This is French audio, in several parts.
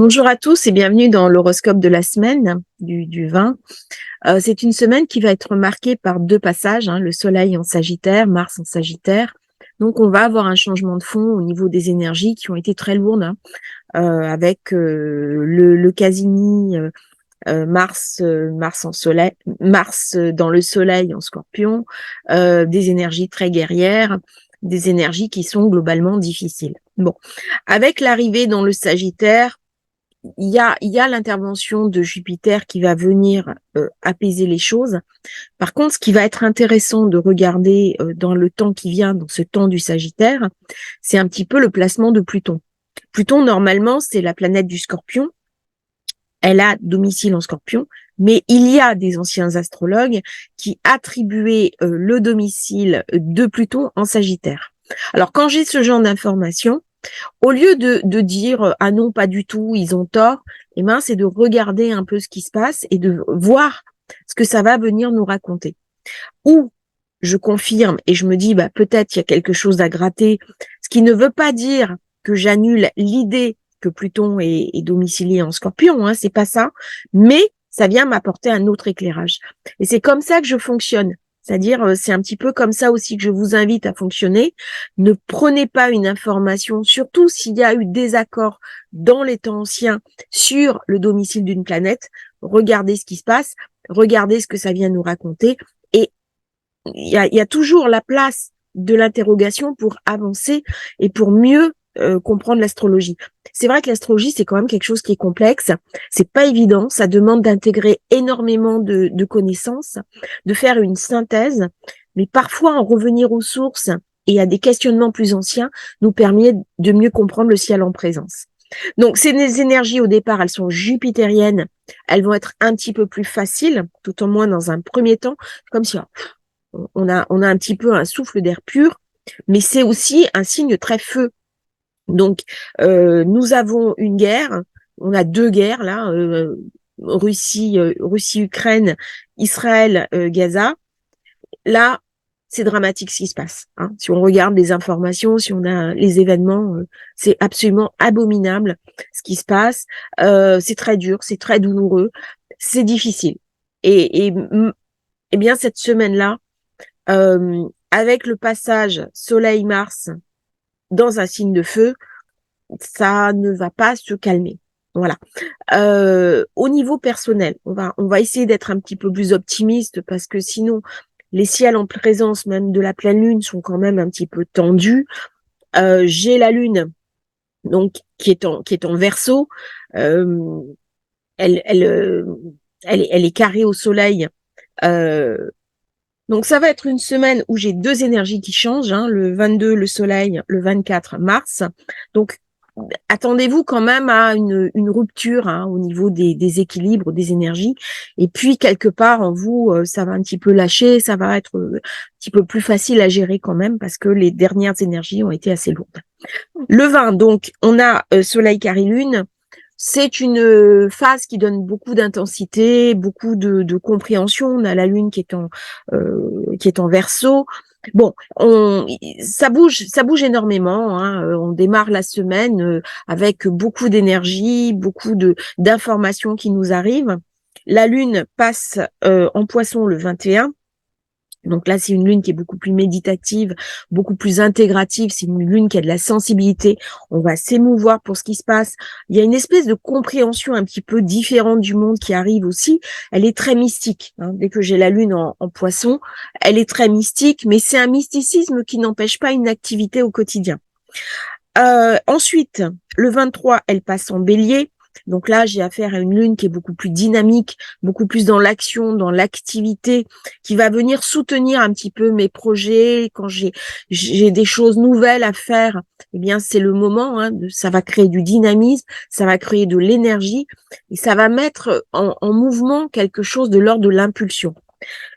Bonjour à tous et bienvenue dans l'horoscope de la semaine du 20. C'est une semaine qui va être marquée par deux passages, le Soleil en Sagittaire, Mars en Sagittaire. Donc on va avoir un changement de fond au niveau des énergies qui ont été très lourdes, avec le Casini Mars en Soleil, Mars dans le Soleil en Scorpion, des énergies très guerrières, des énergies qui sont globalement difficiles. Bon, avec l'arrivée dans le Sagittaire, il y a l'intervention de Jupiter qui va venir apaiser les choses. Par contre, ce qui va être intéressant de regarder dans le temps qui vient, dans ce temps du Sagittaire, c'est un petit peu le placement de Pluton. Pluton, normalement, c'est la planète du Scorpion. Elle a domicile en Scorpion, mais il y a des anciens astrologues qui attribuaient le domicile de Pluton en Sagittaire. Alors, quand j'ai ce genre d'informations, au lieu de dire ah non, pas du tout, ils ont tort, c'est de regarder un peu ce qui se passe et de voir ce que ça va venir nous raconter. Ou je confirme et je me dis peut-être il y a quelque chose à gratter, ce qui ne veut pas dire que j'annule l'idée que Pluton est domicilié en Scorpion, c'est pas ça, mais ça vient m'apporter un autre éclairage. Et c'est comme ça que je fonctionne. C'est-à-dire, c'est un petit peu comme ça aussi que je vous invite à fonctionner. Ne prenez pas une information, surtout s'il y a eu des accords dans les temps anciens sur le domicile d'une planète. Regardez ce qui se passe, regardez ce que ça vient nous raconter. Et il y a toujours la place de l'interrogation pour avancer et pour mieux comprendre l'astrologie. C'est vrai que l'astrologie, c'est quand même quelque chose qui est complexe. C'est pas évident. Ça demande d'intégrer énormément de connaissances, de faire une synthèse. Mais parfois, en revenir aux sources et à des questionnements plus anciens nous permet de mieux comprendre le ciel en présence. Donc, ces énergies, au départ, elles sont jupitériennes. Elles vont être un petit peu plus faciles, tout au moins dans un premier temps, comme si on a un petit peu un souffle d'air pur, mais c'est aussi un signe très feu. Donc, nous avons une guerre, on a deux guerres là, Russie-Ukraine, Israël-Gaza. Là, c'est dramatique ce qui se passe. Si on regarde les informations, si on a les événements, c'est absolument abominable ce qui se passe. C'est très dur, c'est très douloureux, c'est difficile. Et bien cette semaine-là, avec le passage Soleil-Mars dans un signe de feu, ça ne va pas se calmer. Voilà. Au niveau personnel, on va essayer d'être un petit peu plus optimiste parce que sinon, les ciels en présence même de la pleine lune sont quand même un petit peu tendus. J'ai la lune, donc qui est en Verseau. Elle est carrée au soleil. Donc ça va être une semaine où j'ai deux énergies qui changent, le 22 le soleil, le 24 Mars. Donc attendez-vous quand même à une rupture au niveau des équilibres, des énergies. Et puis quelque part en vous, ça va un petit peu lâcher, ça va être un petit peu plus facile à gérer quand même parce que les dernières énergies ont été assez lourdes. Le 20, donc on a soleil carré lune. C'est une phase qui donne beaucoup d'intensité, beaucoup de compréhension. On a la lune qui est en Verseau. Bon, ça bouge énormément. On démarre la semaine avec beaucoup d'énergie, beaucoup d'informations qui nous arrivent. La lune passe en Poisson le 21. Donc là, c'est une lune qui est beaucoup plus méditative, beaucoup plus intégrative. C'est une lune qui a de la sensibilité. On va s'émouvoir pour ce qui se passe. Il y a une espèce de compréhension un petit peu différente du monde qui arrive aussi. Elle est très mystique. Dès que j'ai la lune en Poisson, elle est très mystique, mais c'est un mysticisme qui n'empêche pas une activité au quotidien. Ensuite, le 23, elle passe en Bélier. Donc là, j'ai affaire à une lune qui est beaucoup plus dynamique, beaucoup plus dans l'action, dans l'activité, qui va venir soutenir un petit peu mes projets. Quand j'ai des choses nouvelles à faire, c'est le moment. Ça va créer du dynamisme, ça va créer de l'énergie et ça va mettre en mouvement quelque chose de l'ordre de l'impulsion.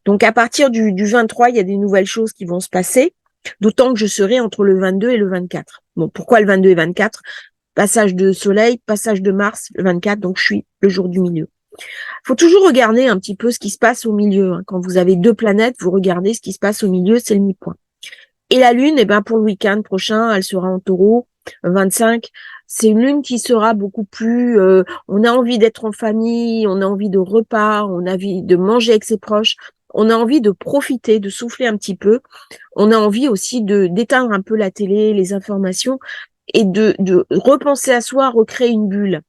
Donc à partir du 23, il y a des nouvelles choses qui vont se passer, d'autant que je serai entre le 22 et le 24. Bon, pourquoi le 22 et 24 ? Passage de soleil, passage de Mars, le 24, donc je suis le jour du milieu. Faut toujours regarder un petit peu ce qui se passe au milieu. Quand vous avez deux planètes, vous regardez ce qui se passe au milieu, c'est le mi-point. Et la Lune, pour le week-end prochain, elle sera en Taureau, 25. c'est une lune qui sera beaucoup plus, on a envie d'être en famille, on a envie de repas, on a envie de manger avec ses proches, on a envie de profiter, de souffler un petit peu, on a envie aussi d'éteindre un peu la télé, les informations, et de repenser à soi, recréer une bulle.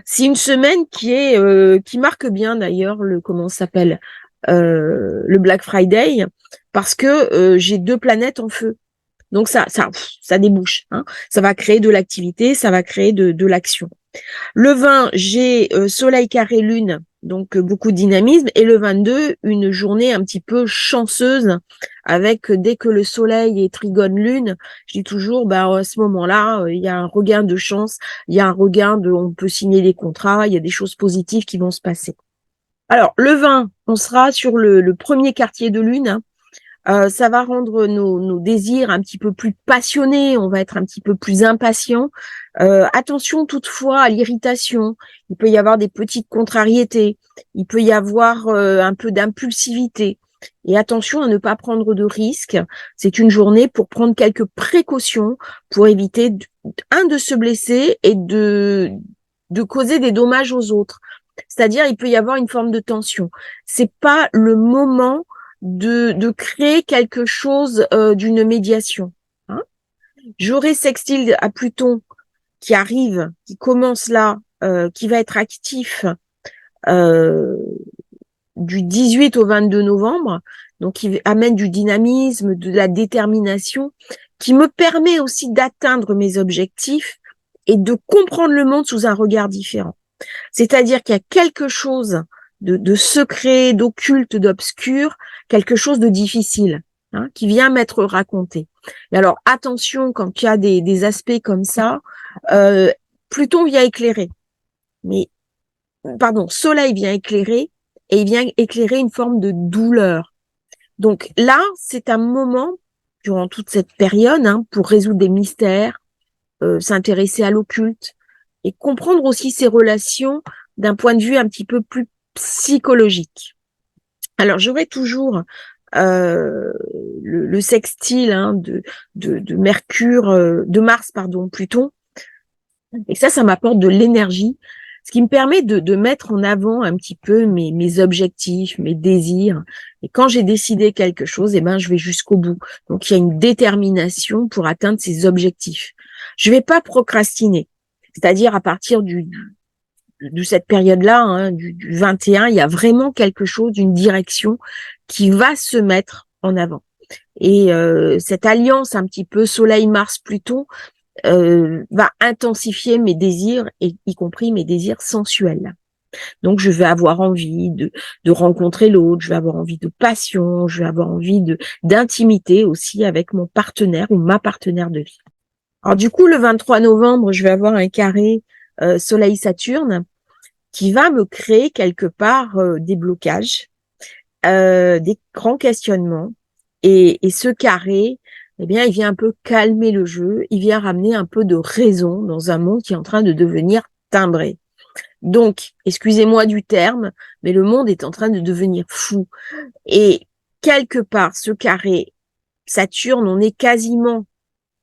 C'est une semaine qui marque bien d'ailleurs comment ça s'appelle, le Black Friday, parce que j'ai 2 planètes en feu. Donc ça débouche, hein. Ça va créer de l'activité, ça va créer de l'action. Le 20, j'ai Soleil carré Lune, donc beaucoup de dynamisme. Et le 22, une journée un petit peu chanceuse, avec dès que le Soleil est trigone Lune, je dis toujours, à ce moment-là, il y a un regain de chance, il y a un regain on peut signer des contrats, il y a des choses positives qui vont se passer. Alors, le 20, on sera sur le premier quartier de Lune, hein. Ça va rendre nos désirs un petit peu plus passionnés, on va être un petit peu plus impatient. Attention toutefois à l'irritation, il peut y avoir des petites contrariétés, il peut y avoir un peu d'impulsivité. Et attention à ne pas prendre de risques. C'est une journée pour prendre quelques précautions pour éviter, de se blesser et de causer des dommages aux autres. C'est-à-dire, il peut y avoir une forme de tension. C'est pas le moment de créer quelque chose d'une médiation, hein. J'aurai sextile à Pluton qui arrive, qui commence là, qui va être actif euh, du 18 au 22 novembre, donc qui amène du dynamisme, de la détermination, qui me permet aussi d'atteindre mes objectifs et de comprendre le monde sous un regard différent. C'est-à-dire qu'il y a quelque chose de secret, d'occulte, d'obscur, quelque chose de difficile, hein, qui vient m'être raconté. Et alors, attention, quand il y a des aspects comme ça, Pluton vient éclairer. Soleil vient éclairer, et il vient éclairer une forme de douleur. Donc là, c'est un moment, durant toute cette période, hein, pour résoudre des mystères, s'intéresser à l'occulte, et comprendre aussi ces relations d'un point de vue un petit peu plus psychologique. Alors, j'aurai toujours le sextile, hein, de Mercure, de Mars, Pluton, et ça m'apporte de l'énergie, ce qui me permet de mettre en avant un petit peu mes objectifs, mes désirs. Et quand j'ai décidé quelque chose, je vais jusqu'au bout. Donc, il y a une détermination pour atteindre ces objectifs. Je vais pas procrastiner. C'est-à-dire, à partir de cette période-là, hein, du 21, il y a vraiment quelque chose, une direction qui va se mettre en avant. Et cette alliance un petit peu Soleil-Mars-Pluton va intensifier mes désirs, et y compris mes désirs sensuels. Donc, je vais avoir envie de rencontrer l'autre, je vais avoir envie de passion, je vais avoir envie d'intimité aussi avec mon partenaire ou ma partenaire de vie. Alors, du coup, le 23 novembre, je vais avoir un carré Soleil-Saturne qui va me créer quelque part des blocages, des grands questionnements. Et ce carré, il vient un peu calmer le jeu, il vient ramener un peu de raison dans un monde qui est en train de devenir timbré. Donc, excusez-moi du terme, mais le monde est en train de devenir fou. Et quelque part, ce carré Saturne, on est quasiment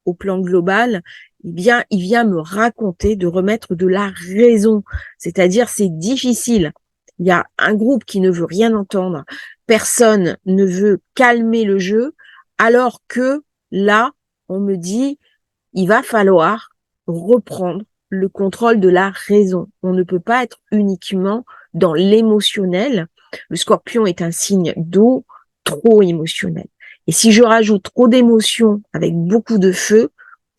au plan global, il vient me raconter de remettre de la raison. C'est-à-dire, c'est difficile. Il y a un groupe qui ne veut rien entendre. Personne ne veut calmer le jeu, alors que là, on me dit, il va falloir reprendre le contrôle de la raison. On ne peut pas être uniquement dans l'émotionnel. Le Scorpion est un signe d'eau trop émotionnel. Et si je rajoute trop d'émotions avec beaucoup de feu,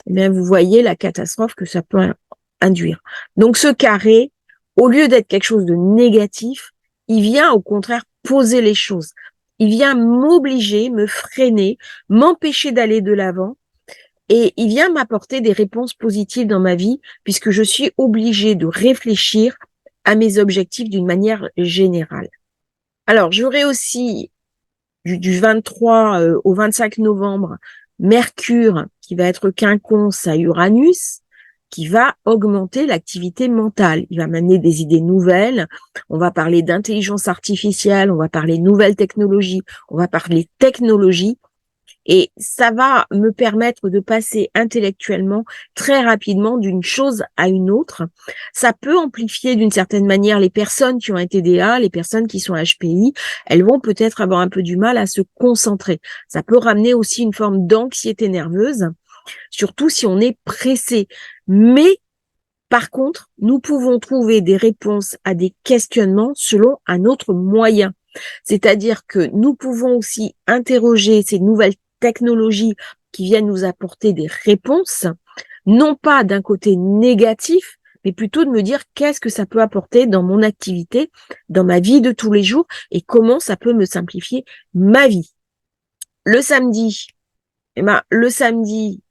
vous voyez la catastrophe que ça peut induire. Donc ce carré, au lieu d'être quelque chose de négatif, il vient au contraire poser les choses. Il vient m'obliger, me freiner, m'empêcher d'aller de l'avant, et il vient m'apporter des réponses positives dans ma vie, puisque je suis obligée de réfléchir à mes objectifs d'une manière générale. Alors, j'aurai aussi du 23 au 25 novembre, Mercure qui va être quinconce à Uranus, qui va augmenter l'activité mentale. Il va m'amener des idées nouvelles. On va parler d'intelligence artificielle, on va parler nouvelles technologies, on va parler technologie. Et ça va me permettre de passer intellectuellement très rapidement d'une chose à une autre. Ça peut amplifier d'une certaine manière les personnes qui ont un TDA, les personnes qui sont HPI. Elles vont peut-être avoir un peu du mal à se concentrer. Ça peut ramener aussi une forme d'anxiété nerveuse, surtout si on est pressé. Mais par contre, nous pouvons trouver des réponses à des questionnements selon un autre moyen. C'est-à-dire que nous pouvons aussi interroger ces nouvelles technologies qui viennent nous apporter des réponses, non pas d'un côté négatif, mais plutôt de me dire qu'est-ce que ça peut apporter dans mon activité, dans ma vie de tous les jours et comment ça peut me simplifier ma vie. Le samedi,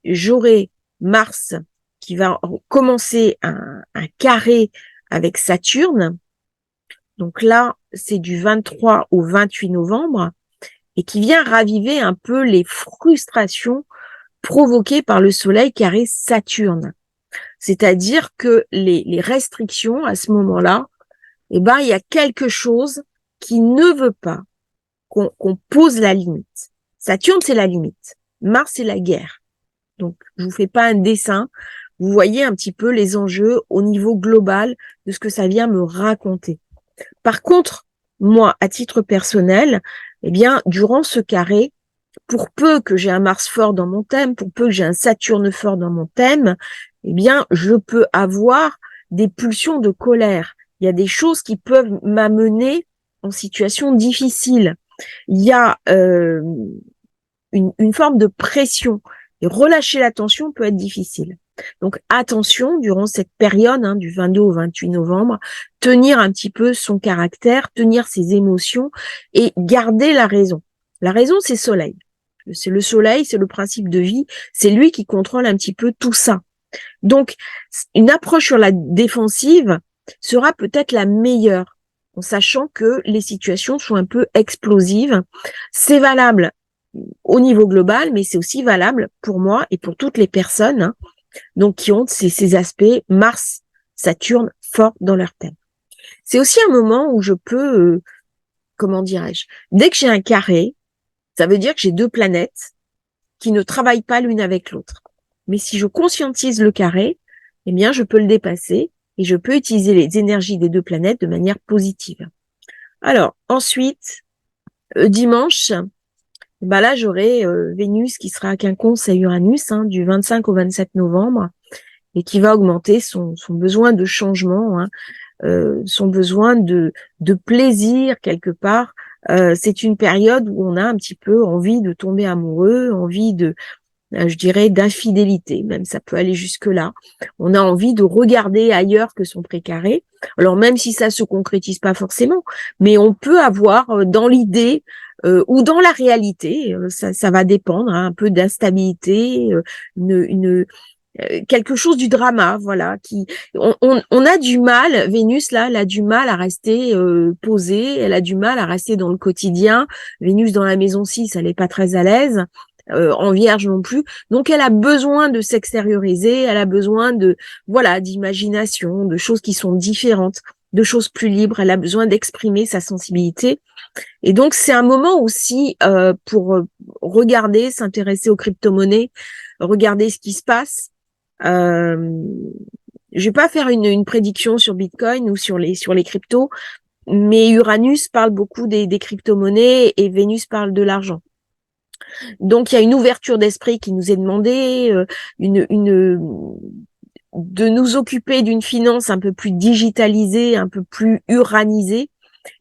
j'aurai Mars qui va commencer un carré avec Saturne. Donc là, c'est du 23 au 28 novembre et qui vient raviver un peu les frustrations provoquées par le Soleil carré Saturne. C'est-à-dire que les restrictions à ce moment-là, il y a quelque chose qui ne veut pas qu'on pose la limite. Saturne, c'est la limite. Mars, c'est la guerre. Donc, je vous fais pas un dessin. Vous voyez un petit peu les enjeux au niveau global de ce que ça vient me raconter. Par contre, moi, à titre personnel, durant ce carré, pour peu que j'ai un Mars fort dans mon thème, pour peu que j'ai un Saturne fort dans mon thème, je peux avoir des pulsions de colère. Il y a des choses qui peuvent m'amener en situation difficile. Il y a une forme de pression. Et relâcher la tension peut être difficile. Donc attention, durant cette période du 22 au 28 novembre, tenir un petit peu son caractère, tenir ses émotions et garder la raison. La raison, c'est Soleil. C'est le Soleil, c'est le principe de vie, c'est lui qui contrôle un petit peu tout ça. Donc, une approche sur la défensive sera peut-être la meilleure, en sachant que les situations sont un peu explosives. C'est valable au niveau global, mais c'est aussi valable pour moi et pour toutes les personnes donc qui ont ces aspects Mars, Saturne forts dans leur thème. C'est aussi un moment où je peux, dès que j'ai un carré, ça veut dire que j'ai deux planètes qui ne travaillent pas l'une avec l'autre. Mais si je conscientise le carré, je peux le dépasser et je peux utiliser les énergies des deux planètes de manière positive. Alors, ensuite, dimanche, là, j'aurai Vénus qui sera à Quinconce à Uranus du 25 au 27 novembre et qui va augmenter son besoin de changement, son besoin de plaisir quelque part. C'est une période où on a un petit peu envie de tomber amoureux, envie de, je dirais, d'infidélité, même ça peut aller jusque-là. On a envie de regarder ailleurs que son précaré. Alors même si ça se concrétise pas forcément, mais on peut avoir dans l'idée ou dans la réalité, ça va dépendre, un peu d'instabilité, quelque chose du drama, voilà. On a du mal, Vénus là, elle a du mal à rester posée, elle a du mal à rester dans le quotidien. Vénus dans la maison 6, elle est pas très à l'aise. En Vierge non plus. Donc elle a besoin de s'extérioriser, elle a besoin d'imagination, de choses qui sont différentes, de choses plus libres, elle a besoin d'exprimer sa sensibilité. Et donc c'est un moment aussi pour regarder, s'intéresser aux crypto-monnaies, regarder ce qui se passe. Je vais pas faire une prédiction sur Bitcoin ou sur les cryptos, mais Uranus parle beaucoup des crypto-monnaies et Vénus parle de l'argent. Donc, il y a une ouverture d'esprit qui nous est demandée, de nous occuper d'une finance un peu plus digitalisée, un peu plus uranisée.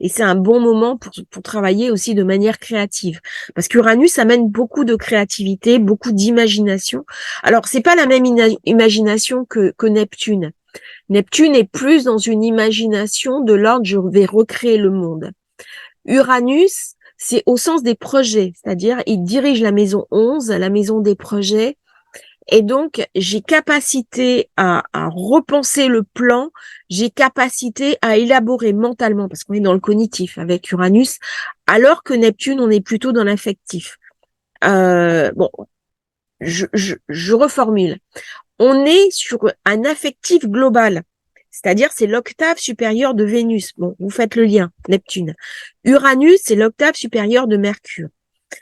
Et c'est un bon moment pour travailler aussi de manière créative. Parce qu'Uranus amène beaucoup de créativité, beaucoup d'imagination. Alors, c'est pas la même imagination que Neptune. Neptune est plus dans une imagination de l'ordre, je vais recréer le monde. Uranus, c'est au sens des projets, c'est-à-dire il dirige la maison 11, la maison des projets, et donc j'ai capacité à repenser le plan, j'ai capacité à élaborer mentalement, parce qu'on est dans le cognitif avec Uranus, alors que Neptune, on est plutôt dans l'affectif. Je reformule. On est sur un affectif global. C'est-à-dire, c'est l'octave supérieure de Vénus. Bon, vous faites le lien, Neptune. Uranus, c'est l'octave supérieure de Mercure.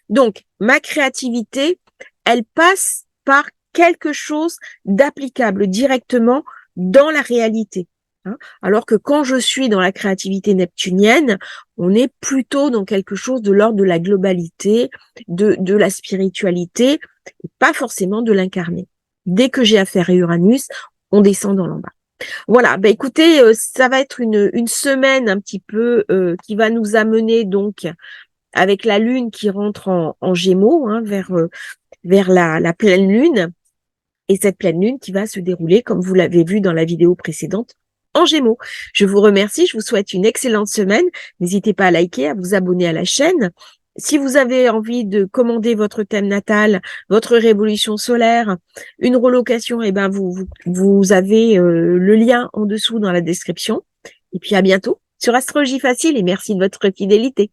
Donc, ma créativité, elle passe par quelque chose d'applicable directement dans la réalité. Hein. Alors que quand je suis dans la créativité neptunienne, on est plutôt dans quelque chose de l'ordre de la globalité, de la spiritualité, et pas forcément de l'incarné. Dès que j'ai affaire à Uranus, on descend dans l'en-bas. Voilà, bah écoutez, ça va être une semaine un petit peu qui va nous amener donc avec la lune qui rentre en Gémeaux, hein, vers la pleine lune, et cette pleine lune qui va se dérouler, comme vous l'avez vu dans la vidéo précédente, en Gémeaux. Je vous remercie, je vous souhaite une excellente semaine. N'hésitez pas à liker, à vous abonner à la chaîne. Si vous avez envie de commander votre thème natal, votre révolution solaire, une relocation, eh ben vous avez le lien en dessous dans la description. Et puis à bientôt sur Astrologie Facile et merci de votre fidélité.